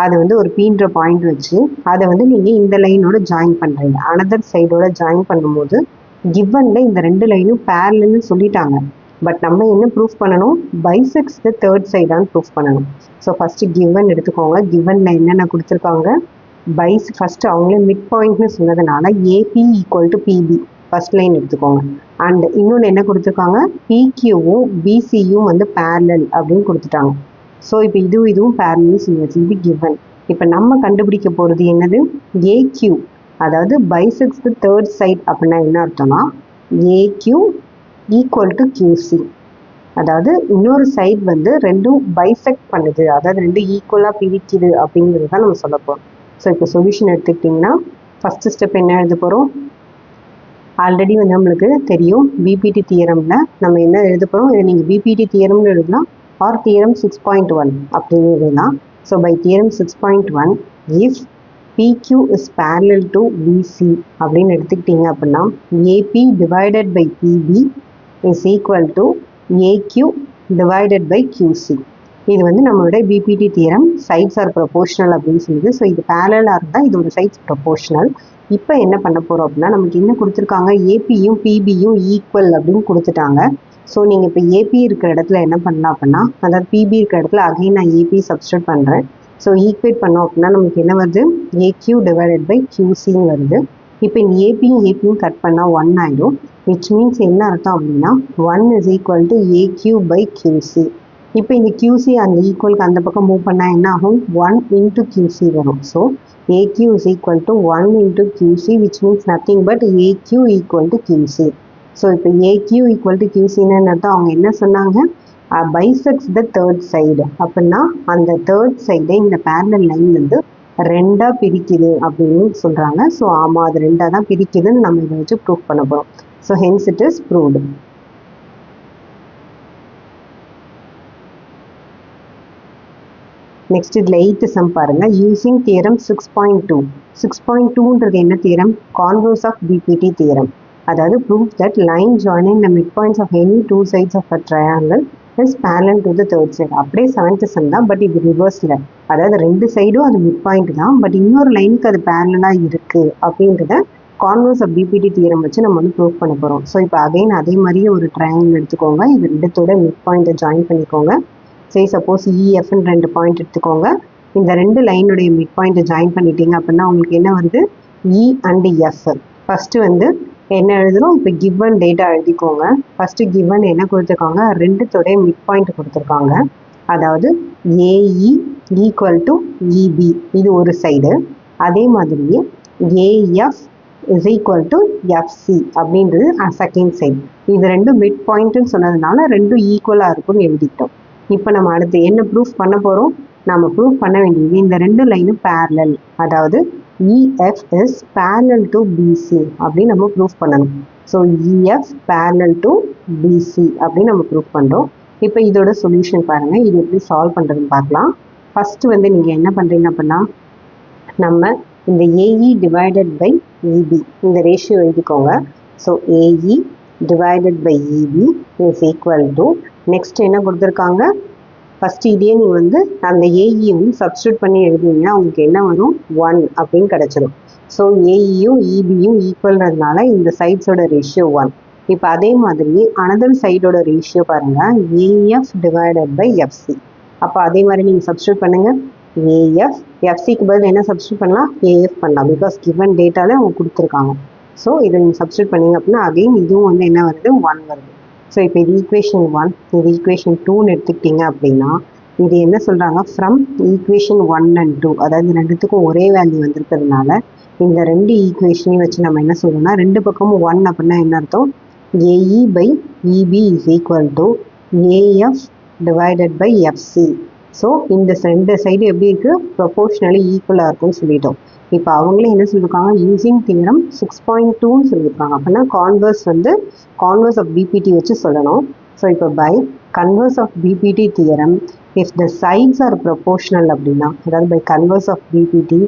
அதை வந்து ஒரு பீன்ற பாயிண்ட் வச்சு அதை வந்து நீங்கள் இந்த லைனோட ஜாயின் பண்ணுறீங்க. அனதர் சைடோட ஜாயின் பண்ணும்போது கிவனில் இந்த ரெண்டு லைனும் பேரலல்னு சொல்லிட்டாங்க. பட் நம்ம என்ன ப்ரூஃப் பண்ணணும், பைசெக்ட்ஸ் த தேர்ட் சைடான்னு ப்ரூஃப் பண்ணணும். ஸோ ஃபஸ்ட்டு கிவன் எடுத்துக்கோங்க. கிவனில் என்னென்ன கொடுத்துருக்காங்க, ஃபஸ்ட்டு அவங்களே மிட் பாயிண்ட்னு சொன்னதுனால AP equal to PB first line எடுத்துக்கோங்க. அண்ட் இன்னொன்று என்ன கொடுத்துருக்காங்க, பிக்யூவும் பிசியும் வந்து பேரலல் அப்படின்னு கொடுத்துட்டாங்க. ஸோ இப்போ இதுவும் பேரலல் சொல்லியாச்சு, இது கிவன். இப்போ நம்ம கண்டுபிடிக்க போகிறது என்னது, ஏக்யூ. அதாவது பைசெக்ட்ஸ் த தேர்ட் சைட் அப்படின்னா என்ன அர்த்தம்னா ஏக்யூ ஈக்குவல் டு QC. அதாவது இன்னொரு சைட் வந்து ரெண்டும் பைசெக்ட் பண்ணுது, அதாவது ரெண்டும் ஈக்குவலாக பிரிக்குது அப்படிங்கிறது தான் நம்ம சொல்ல போகிறோம். ஸோ இப்போ சொல்யூஷன் எடுத்துக்கிட்டிங்கன்னா ஃபஸ்ட்டு ஸ்டெப் என்ன எழுத போகிறோம், ஆல்ரெடி வந்து நம்மளுக்கு தெரியும் பிபிடி தியரமில் நம்ம என்ன எழுத போகிறோம். இதை நீங்கள் பிபிடி தியரம்னு எழுதலாம் ஆர் தியரம் 6.1 அப்படின்னு எழுதலாம். So by theorem 6.1 if PQ is parallel to BC அப்படின்னு எடுத்துக்கிட்டீங்க அப்படின்னா AP divided by PB is equal to AQ divided by QC. இது வந்து நம்மளோட BPT theorem sides are proportional அப்படின்னு சொல்லுது. ஸோ இது பேரலாக இருந்தால் இதோட சைட்ஸ் ப்ரொபோர்ஷனல். இப்போ என்ன பண்ண போகிறோம் அப்படின்னா நமக்கு என்ன கொடுத்துருக்காங்க, ஏபியும் பிபியும் ஈக்குவல் அப்படின்னு கொடுத்துட்டாங்க. ஸோ நீங்கள் இப்போ ஏபி இருக்கிற இடத்துல என்ன பண்ணலாம் அப்படின்னா, அதாவது பிபி இருக்கிற இடத்துல அகைன் நான் ஏபி சப்ஸ்டியூட் பண்ணுறேன். ஸோ ஈக்குவேட் பண்ணோம் அப்படின்னா நமக்கு என்ன வருது, ஏக்யூ டிவைடட் பை QCன்னு வருது. இப்போ இந்த ஏபியும் கட் பண்ணால் 1 ஆகிடும். விச் மீன்ஸ் என்ன அர்த்தம் அப்படின்னா 1 is equal to AQ by QC. இப்போ இந்த QC அந்த ஈக்குவலுக்கு அந்த பக்கம் மூவ் பண்ணால் என்ன ஆகும், 1 into QC வரும். So AQ is equal to 1 into QC which means nothing but AQ equal to QC. So இப்போ ஏக்யூ ஈக்குவல் டு QCன்னு அர்த்தம், அவங்க என்ன சொன்னாங்க, பைசெக்ட்ஸ் த தேர்ட் சைடு. அப்படின்னா அந்த தேர்ட் சைடை இந்த பேரலல் லைன் வந்து ரெண்டாக பிரிக்குது அப்படின்னு சொல்கிறாங்க. ஸோ ஆமாம், அது ரெண்டாக தான் பிரிக்குதுன்னு நம்ம இதை வச்சு ப்ரூவ் பண்ண போகிறோம். So hence it is proved. Next இதில் 8th சம் பாருங்கள், யூசிங் தியரம் 6.2. 6.2ன்றது என்ன theorem, converse of PPT theorem. அதாவது proof that line joining the mid points of any two sides of a triangle is parallel to the third side. அப்படியே 7th சம் தான், பட் இது ரிவர்ஸில். அதாவது ரெண்டு சைடும் அது மிட் பாயிண்ட் தான், பட் இன்னொரு லைனுக்கு அது பேரலாக இருக்குது அப்படின்றத கான்வர்ஸ் ஆஃப் பிபிடி தியரம் வச்சு நம்ம வந்து ப்ரூவ் பண்ண போகிறோம். ஸோ இப்போ அகைன் அதே மாதிரியே ஒரு ட்ரையாங்கிள் எடுத்துக்கோங்க. இது ரெண்டுத்தோட மிட் பாயிண்ட்டை ஜாயின் பண்ணிக்கோங்க. சரி, சப்போஸ் EFன்னு 2 பாயிண்ட் எடுத்துக்கோங்க. இந்த ரெண்டு லைனுடைய மிட் பாயிண்ட்டை ஜாயின் பண்ணிட்டீங்க அப்படின்னா உங்களுக்கு என்ன வருது, E and F. ஃபஸ்ட்டு வந்து என்ன எழுதுறோம், இப்போ கிவன் டேட்டா எழுதிக்கோங்க. ஃபஸ்ட்டு கிவன் என்ன கொடுத்துருக்காங்க, ரெண்டுத்தோடைய மிட் பாயிண்ட் கொடுத்துருக்காங்க. அதாவது AE ஈக்குவல் டு EB இது ஒரு சைடு, அதே மாதிரியே AF is equal to FC அப்படின்றது செகண்ட் சைடு. இது ரெண்டும் மிட் பாயிண்ட்னு சொன்னதுனால ரெண்டும் ஈக்குவலாக இருக்கும்னு எழுதிட்டோம். இப்போ நம்ம அடுத்து என்ன ப்ரூஃப் பண்ண போகிறோம்? நம்ம ப்ரூஃப் பண்ண வேண்டியது இந்த ரெண்டு லைனும் பேரலல், அதாவது EF is parallel to BC அப்படின்னு நம்ம ப்ரூஃப் பண்ணணும். So EF parallel to BC அப்படின்னு நம்ம ப்ரூஃப் பண்ணுறோம். இப்போ இதோட சொல்யூஷன் பாருங்கள், இது எப்படி சால்வ் பண்ணுறதுன்னு பார்க்கலாம். ஃபஸ்ட்டு வந்து நீங்கள் என்ன பண்ணுறீங்க அப்படின்னா, நம்ம இந்த AE டிவைடட் பை EB இந்த ரேஷியோ எழுதிக்கோங்க. So AE divided by EB is equal to, next என்ன கொடுத்துருக்காங்க, ஃபஸ்ட்டு இதே நீங்கள் வந்து அந்த AE வந்து சப்ஸ்டியூட் பண்ணி எழுதிங்கன்னா உங்களுக்கு என்ன வரும், 1 அப்படின்னு கிடச்சிடும். ஸோ AEயும் EBயும் ஈக்குவல்ன்றதுனால இந்த சைட்ஸோட ரேஷியோ 1. இப்போ அதே மாதிரி அனதர் சைடோட ரேஷியோ பாருங்கள், AF டிவைடட் பை FC. அப்போ அதே மாதிரி நீங்கள் சப்ஸ்டியூட் பண்ணுங்கள். AF, FCக்கு பதில் என்ன சப்ஸ்டியூட் பண்ணலாம், AF பண்ணலாம், பிகாஸ் கிவன் டேட்டாவில் அவங்க கொடுத்துருக்காங்க. ஸோ இதை நீங்கள் சப்ஸ்டியூட் பண்ணிங்க அப்படின்னா அகைன் இதுவும் வந்து என்ன வருது, 1 வருது. ஸோ இப்போ இது ஈக்குவேஷன் 1, இது ஈக்குவேஷன் 2ன்னு எடுத்துக்கிட்டிங்க அப்படின்னா இது என்ன சொல்கிறாங்க, ஃப்ரம் ஈக்குவேஷன் 1 and 2, அதாவது ரெண்டுத்துக்கும் ஒரே வேல்யூ வந்திருக்கிறதுனால இந்த ரெண்டு ஈக்குவேஷனையும் வச்சு நம்ம என்ன சொல்கிறோம்னா, ரெண்டு பக்கமும் 1 அப்படின்னா என்ன அர்த்தம், AE by EB is equal to AF divided by FC. So இந்த ரெண்டு சைடு எப்படி இருக்குது, ப்ரொபோர்ஷனலி ஈக்குவலாக இருக்கும்னு சொல்லிட்டோம். இப்போ அவங்களே என்ன சொல்லியிருக்காங்க, யூசிங் தியரம் 6.2ன்னு சொல்லியிருக்காங்க. அப்படின்னா கான்வர்ஸ் வந்து கான்வர்ஸ் ஆஃப் பிபிடி வச்சு சொல்லணும். ஸோ இப்போ by converse of PPT theorem if the sides are proportional அப்படின்னா, அதாவது by converse of BPT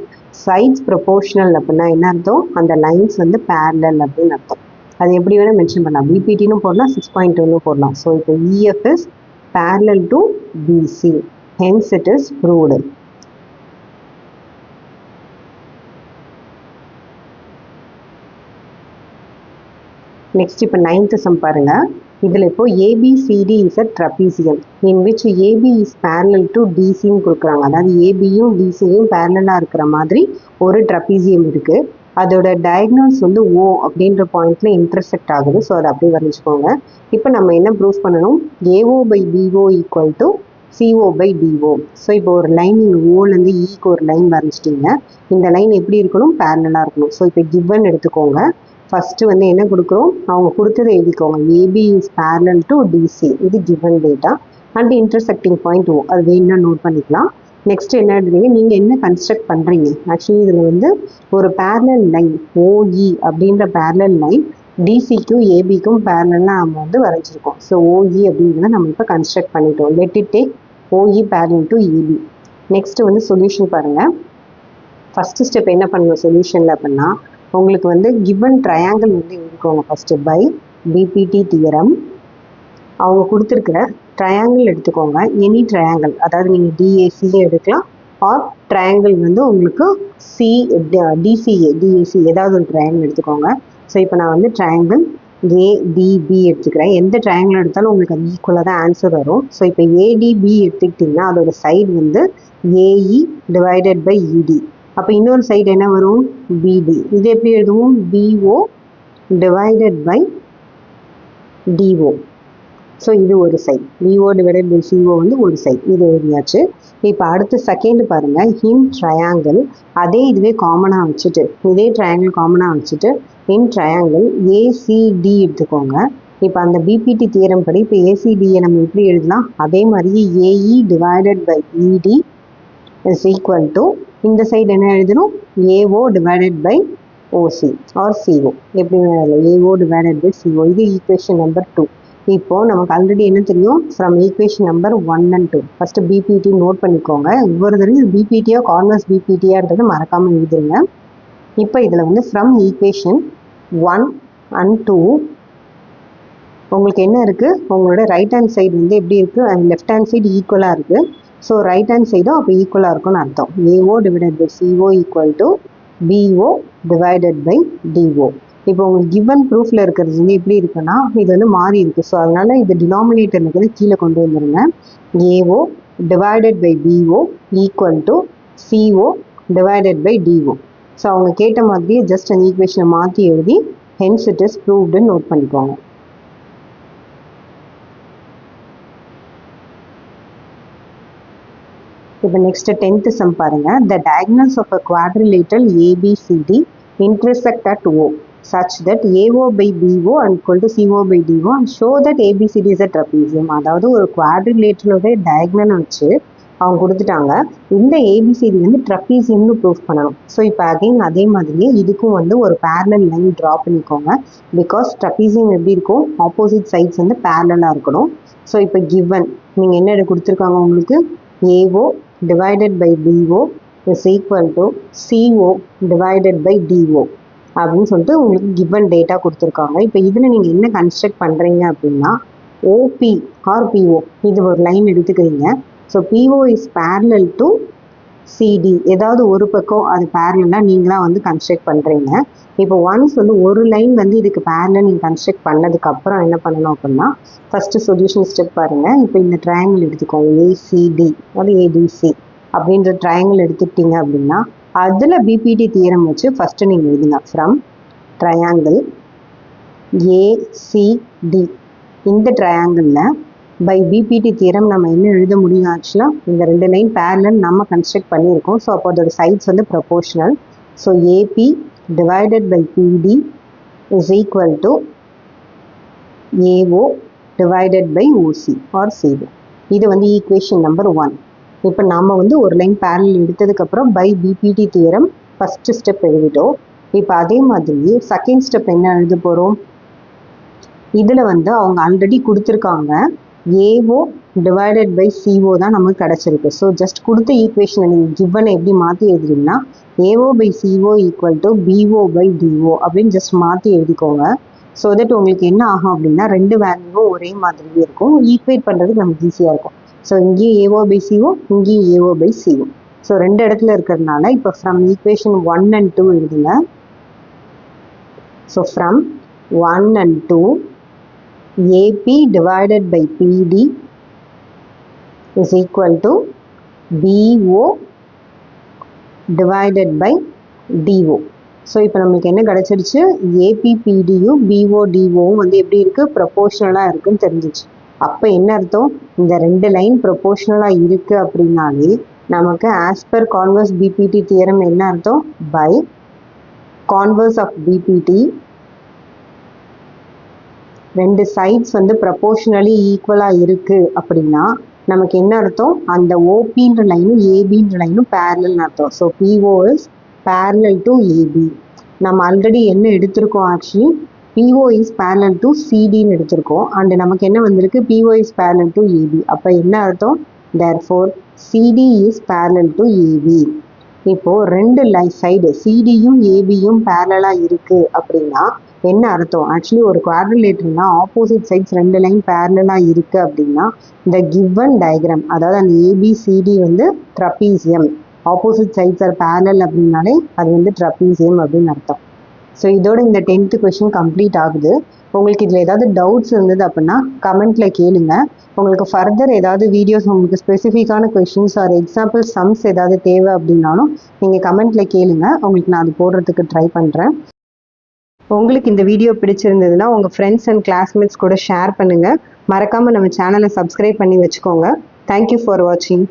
sides proportional அப்படின்னா என்ன அர்த்தம், அந்த லைன்ஸ் வந்து பேரலல் அப்படின்னு அர்த்தம். அது எப்படி வேணால் மென்ஷன் பண்ணலாம், பிபிடின்னு போடலாம், 6.2ன்னு போடலாம். ஸோ இப்போ EF is parallel to BC, hence it is proved. Next இப்போ 9th sum பாருங்க. இதில் இப்போ ABCD is a trapezium in which AB is parallel to DCன்னு கொடுக்குறாங்க. அதாவது ABயும் DCயும் பேரலாக இருக்கிற மாதிரி ஒரு ட்ரபீசியம் இருக்குது. அதோட டயக்னல்ஸ் வந்து O அப்படின்ற பாயிண்ட்ல இன்டர்செக்ட் ஆகுது. ஸோ அதை அப்படியே வரைஞ்சிக்கோங்க. இப்போ நம்ம என்ன ப்ரூஃப் பண்ணணும், AO by BO equal to CO by DO. So இப்போ ஒரு லைன் நீங்கள் ஓலேருந்து ஈக்கு ஒரு லைன் வரைஞ்சிட்டிங்க. இந்த லைன் எப்படி இருக்கணும், பேரலாக இருக்கணும். ஸோ இப்போ கிவன் எடுத்துக்கோங்க. ஃபஸ்ட்டு வந்து என்ன கொடுக்குறோம், அவங்க கொடுத்ததை எழுதிக்கோங்க. AB is parallel to DC, இது given data and intersecting point O, அது வேணும்னா நோட் பண்ணிக்கலாம். நெக்ஸ்ட் என்ன எழுதுறீங்க, நீங்கள் என்ன கன்ஸ்ட்ரக்ட் பண்ணுறீங்க, ஆக்சுவலி இதில் வந்து ஒரு பேரலல் லைன் OE அப்படின்ற பேரலல் லைன் DCக்கும் ABக்கும் பேரலாக நம்ம வந்து வரைஞ்சிருக்கோம். ஸோ OE அப்படின்றத நம்ம இப்போ கன்ஸ்ட்ரக்ட் பண்ணிட்டோம். Let it take OE parallel to EB. Next வந்து சொல்யூஷன் பாருங்கள். ஃபஸ்ட்டு ஸ்டெப் என்ன பண்ணணும் சொல்யூஷனில் அப்படின்னா, உங்களுக்கு வந்து கிவன் ட்ரையாங்கிள் வந்து எழுதிக்கோங்க. ஃபஸ்ட்டு பை பிபிடி தியரம் அவங்க கொடுத்துருக்கிற ட்ரையாங்கிள் எடுத்துக்கோங்க. எனி ட்ரையாங்கிள், அதாவது நீங்கள் DACயும் எடுக்கலாம், ஆர் ட்ரையாங்கிள் வந்து உங்களுக்கு DCA DAC ஏதாவது ஒரு ட்ரையாங்கிள் எடுத்துக்கோங்க. ஸோ இப்போ நான் வந்து ட்ரையாங்கிள் ADB எடுத்துக்கிறேன். எந்த ட்ரையாங்கிள் எடுத்தாலும் உங்களுக்கு அது ஈக்குவலாக தான் ஆன்சர் வரும். ஸோ இப்போ ADB எடுத்துக்கிட்டிங்கன்னா அதோட சைடு வந்து AE டிவைடட் பை ED. அப்போ இன்னொரு சைடு என்ன வரும், BD. இது எப்படி எழுதுவோம், BO divided by DO. So இது ஒரு side, BO divided by CO வந்து ஒரு சைடு, இது எழுதியாச்சு. இப்போ அடுத்து செகண்ட் பாருங்கள், இன் ட்ரையாங்கிள் அதே இதுவே காமனாக வச்சுட்டு, இதே ட்ரையாங்கிள் காமனாக வச்சுட்டு இன் ட்ரையாங்கிள் ACD எடுத்துக்கோங்க. இப்போ அந்த பிபிடி தியரம் படி இப்போ ACDயை நம்ம எப்படி எழுதலாம், அதே மாதிரி AE divided by ED is equal to, இந்த சைடு என்ன எழுதணும், AO divided by OC or CO, எப்படி AO டிவைடட் பை CO. இது ஈக்குவேஷன் நம்பர் 2. இப்போது நமக்கு ஆல்ரெடி என்ன தெரியும், from equation number 1 and 2 first BPT note பண்ணிக்கோங்க. ஒவ்வொரு தடவையும் பிபிடியோ கான்வர்ஸ் பிபிடியான்றது மறக்காமல் எழுதுருங்க. இப்போ இதில் வந்து ஃப்ரம் ஈக்குவேஷன் 1 and 2 உங்களுக்கு என்ன இருக்குது, உங்களோட ரைட் ஹேண்ட் சைடு வந்து எப்படி இருக்குது, அண்ட் லெஃப்ட் ஹேண்ட் சைடு ஈக்குவலாக இருக்குது. ஸோ ரைட் ஹேண்ட் சைடும் அப்போ ஈக்குவலாக இருக்கும்னு அர்த்தம். AO divided by CO equal to BO divided by DO. இப்போ உங்களுக்கு கிவன் ப்ரூஃபில் இருக்கிறது வந்து எப்படி இருக்குன்னா, இது வந்து மாறி இருக்குது. ஸோ அதனால் இது டினாமினேட்டர் இருக்கிறது கீழே கொண்டு வந்துடுங்க. AO divided by BO equal to CO divided by DO. So அவங்க கேட்ட மாதிரியே ஜஸ்ட் அந்த ஈக்குவேஷனை மாற்றி எழுதி ஹென்ஸ் இட் இஸ் ப்ரூவ்டுன்னு நோட் பண்ணிக்கோங்க. இப்போ நெக்ஸ்ட் 10th சம் பாருங்க. The diagonals of a quadrilateral ABCD intersect at O such that AO by BO and equal to CO by DO and show that ABCD is a trapezium. அதாவது ஒரு குவாட்ரிலேட்டரோட டயக்னல் வச்சு அவங்க கொடுத்துட்டாங்க, இந்த ஏபிசிடி வந்து ட்ரப்பீசியம்னு ப்ரூஃப் பண்ணணும். ஸோ இப்போ அகைன் அதே மாதிரியே இதுக்கும் வந்து ஒரு பேரலல் லைன் ட்ரா பண்ணிக்கோங்க. பிகாஸ் ட்ரப்பீசியம் எப்படி இருக்கும், ஆப்போசிட் சைட்ஸ் வந்து பேரலாக இருக்கணும். ஸோ இப்போ கிவன் நீங்கள் என்ன கொடுத்துருக்காங்க உங்களுக்கு, AO divided by BO is equal to CO divided by DO அப்படின்னு சொல்லிட்டு உங்களுக்கு கிவன் டேட்டா கொடுத்துருக்காங்க. இப்போ இதில் நீங்கள் என்ன கன்ஸ்ட்ரக்ட் பண்ணுறீங்க அப்படின்னா, ஓபி ஆர் பிஓ இது ஒரு லைன் எடுத்துக்கிறீங்க. So PO is parallel to CD, ஏதாவது ஒரு பக்கம் அது பேரலாக நீங்களாக வந்து கன்ஸ்ட்ரக்ட் பண்ணுறீங்க. இப்போ ஒன்ஸ் வந்து ஒரு லைன் வந்து இதுக்கு பேரலாக நீங்கள் கன்ஸ்ட்ரக்ட் பண்ணதுக்கப்புறம் என்ன பண்ணணும் அப்படின்னா, ஃபஸ்ட்டு சொல்யூஷன் ஸ்டெப் பாருங்கள். இப்போ இந்த ட்ரையாங்கிள் எடுத்துக்கோங்க, ஏசிடி அது ஏடிசி அப்படின்ற ட்ரையாங்கிள் எடுத்துக்கிட்டீங்க அப்படின்னா அதில் பிபிடி தியரம் வச்சு ஃபஸ்ட்டு நீங்கள் எழுதுங்க. ஃப்ரம் ட்ரையாங்கிள் ஏசிடி இந்த ட்ரையாங்கிளில் பை பிபிடி தியரம் நம்ம என்ன எழுத முடியும், ஆக்சுவலாக இந்த ரெண்டு லைன் பேரலல் நம்ம கன்ஸ்ட்ரக்ட் பண்ணியிருக்கோம். ஸோ அப்போ அதோட சைட்ஸ் வந்து proportional. So A B divided by B D is equal to A O divided by O C or C D. இது வந்து ஈக்குவேஷன் நம்பர் 1. இப்போ நம்ம வந்து ஒரு லைன் பேரலல் எடுத்ததுக்கப்புறம் by PPT theorem first step எழுதிட்டோம். இப்போ அதே மாதிரி செகண்ட் ஸ்டெப் என்ன எழுத போகிறோம், இதில் வந்து அவங்க ஆல்ரெடி கொடுத்துருக்காங்க ஏஓ டிவைடட் பை சிஓ தான் நமக்கு கிடச்சிருக்கு. ஸோ ஜஸ்ட் கொடுத்த ஈக்குவேஷனை நீங்கள் கிவனை எப்படி மாற்றி எழுதுறீங்கன்னா, A O by C O equal to B O by DO அப்படின்னு ஜஸ்ட் மாற்றி எழுதிக்கோங்க. ஸோ தட் உங்களுக்கு என்ன ஆகும் அப்படின்னா, ரெண்டு வேல்யூவும் ஒரே மாதிரியே இருக்கும், ஈக்குவேட் பண்ணுறதுக்கு நமக்கு ஈஸியாக இருக்கும். ஸோ இங்கேயும் ஏஓ பை சிஓ, இங்கேயும் ஏஓ பை சிஓ. ஸோ ரெண்டு இடத்துல இருக்கிறதுனால இப்போ ஃப்ரம் ஈக்குவேஷன் 1 and 2 எழுதுங்க. So from 1 and 2 AP divided by PD is equal to BO divided by DO. So இப்போ நம்மளுக்கு என்ன கிடச்சிருச்சு, ஏபிபிடியும் பிஓடிஓவும் வந்து எப்படி இருக்குது, ப்ரொபோர்ஷனலாக இருக்குதுன்னு தெரிஞ்சிச்சு. அப்போ என்ன அர்த்தம், இந்த ரெண்டு லைன் ப்ரொபோர்ஷனலாக இருக்குது அப்படின்னாலே நமக்கு as per converse BPT theorem என்ன அர்த்தம், பை கான்வர்ஸ் ஆஃப் பிபிடி ரெண்டு சைட்ஸ் வந்து ப்ரப்போர்ஷனலி ஈக்குவலாக இருக்குது அப்படின்னா நமக்கு என்ன அர்த்தம், அந்த ஓபின்ற லைனும் ஏபின்ற லைனும் பேரலல்னு அர்த்தம். So PO is parallel to A B. நம்ம ஆல்ரெடி என்ன எடுத்திருக்கோம், actually B O is parallel to சிடின்னு எடுத்திருக்கோம். அண்ட் நமக்கு என்ன வந்திருக்கு, B O is parallel to A B. அப்போ என்ன அர்த்தம், therefore C D is parallel to A B. இப்போது ரெண்டு சைடு சிடியும் ஏபியும் பேரலாக இருக்குது அப்படின்னா என்ன அர்த்தம், ஆக்சுவலி ஒரு குவாட்ரிலேட்டர்னா ஆப்போசிட் சைட்ஸ் ரெண்டு லைன் பேரலாக இருக்குது அப்படின்னா இந்த கிவன் டயக்ராம், அதாவது அந்த ஏபிசிடி வந்து trapezium, opposite sides are parallel அப்படின்னாலே அது வந்து ட்ரப்பீசியம் அப்படின்னு அர்த்தம். ஸோ இதோட இந்த 10th கொஷின் கம்ப்ளீட் ஆகுது. உங்களுக்கு இதில் ஏதாவது டவுட்ஸ் இருந்தது அப்படின்னா கமெண்ட்டில் கேளுங்க. உங்களுக்கு ஃபர்தர் ஏதாவது வீடியோஸ், உங்களுக்கு ஸ்பெசிஃபிக்கான கொஷின்ஸ் ஆர் எக்ஸாம்பிள் சம்ஸ் ஏதாவது தேவை அப்படின்னாலும் நீங்கள் கமெண்ட்டில் கேளுங்க, உங்களுக்கு நான் அது போடுறதுக்கு ட்ரை பண்ணுறேன். உங்களுக்கு இந்த வீடியோ பிடிச்சிருந்ததுன்னா உங்கள் ஃப்ரெண்ட்ஸ் அண்ட் கிளாஸ்மேட்ஸ் கூட ஷேர் பண்ணுங்கள். மறக்காமல் நம்ம சேனலை சப்ஸ்கிரைப் பண்ணி வச்சுக்கோங்க. தேங்க்யூ ஃபார் வாட்சிங்.